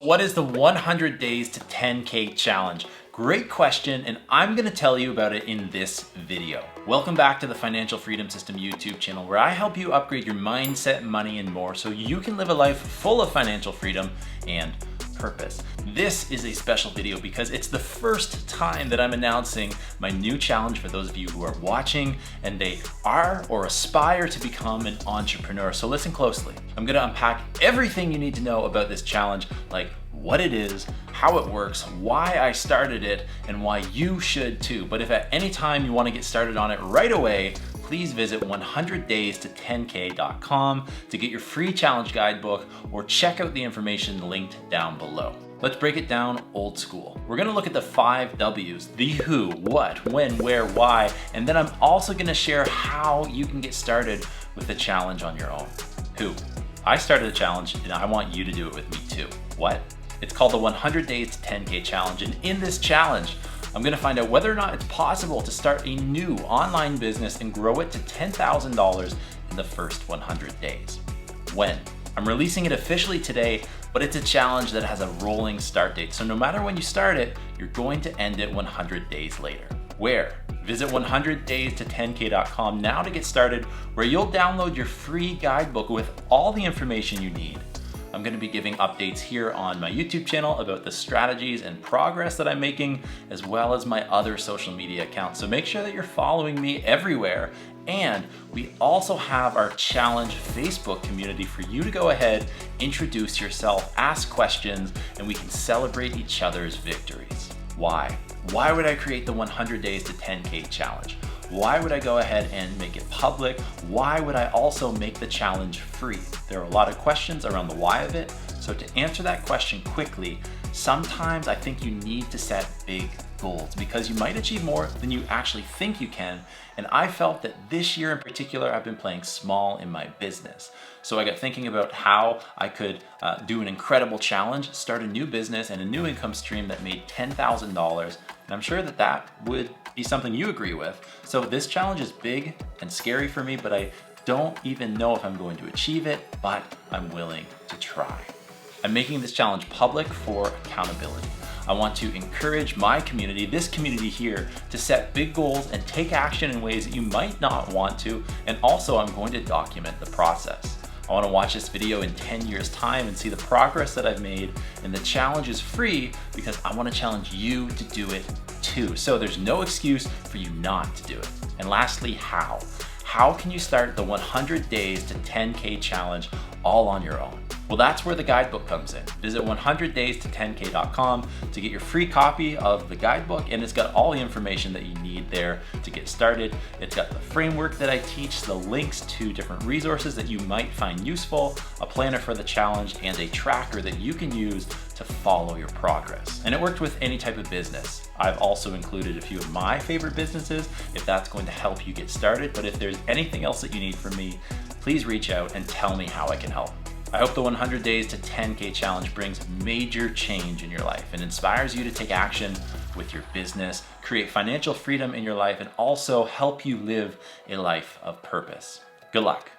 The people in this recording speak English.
What is the 100 days to 10K challenge? Great question, and I'm gonna tell you about it in this video. Welcome back to the Financial Freedom System YouTube channel, where I help you upgrade your mindset, money, and more so you can live a life full of financial freedom and purpose. This is a special video because it's the first time that I'm announcing my new challenge for those of you who are watching and they are or aspire to become an entrepreneur. So listen closely. I'm gonna unpack everything you need to know about this challenge, like what it is, how it works, why I started it, and why you should too. But if at any time you want to get started on it right away, please visit 100days10k.com to get your free challenge guidebook or check out the information linked down below. Let's break it down old school. We're gonna look at the 5 W's, the who, what, when, where, why, and then I'm also gonna share how you can get started with the challenge on your own. Who? I started the challenge and I want you to do it with me too. What? It's called the 100 Days to 10K Challenge, and in this challenge, I'm gonna find out whether or not it's possible to start a new online business and grow it to $10,000 in the first 100 days. When? I'm releasing it officially today, but it's a challenge that has a rolling start date. So no matter when you start it, you're going to end it 100 days later. Where? Visit 100days10k.com now to get started, where you'll download your free guidebook with all the information you need. I'm gonna be giving updates here on my YouTube channel about the strategies and progress that I'm making, as well as my other social media accounts. So make sure that you're following me everywhere. And we also have our challenge Facebook community for you to go ahead, introduce yourself, ask questions, and we can celebrate each other's victories. Why? Why would I create the 100 Days to 10K challenge? Why would I go ahead and make it public? Why would I also make the challenge free? There are a lot of questions around the why of it. So to answer that question quickly, sometimes I think you need to set big goals because you might achieve more than you actually think you can. And I felt that this year in particular, I've been playing small in my business. So I got thinking about how I could do an incredible challenge, start a new business and a new income stream that made $10,000. And I'm sure that that would be something you agree with. So this challenge is big and scary for me, but I don't even know if I'm going to achieve it, but I'm willing to try. I'm making this challenge public for accountability. I want to encourage my community, this community here, to set big goals and take action in ways that you might not want to. And also I'm going to document the process. I want to watch this video in 10 years time and see the progress that I've made. And the challenge is free because I want to challenge you to do it too. So there's no excuse for you not to do it. And lastly, how? How can you start the 100 Days to 10K challenge all on your own? Well, that's where the guidebook comes in. Visit 100days10k.com to get your free copy of the guidebook, and it's got all the information that you need there to get started. It's got the framework that I teach, the links to different resources that you might find useful, a planner for the challenge, and a tracker that you can use to follow your progress. And it worked with any type of business. I've also included a few of my favorite businesses if that's going to help you get started. But if there's anything else that you need from me, please reach out and tell me how I can help. I hope the 100 Days to 10K challenge brings major change in your life and inspires you to take action with your business, create financial freedom in your life, and also help you live a life of purpose. Good luck.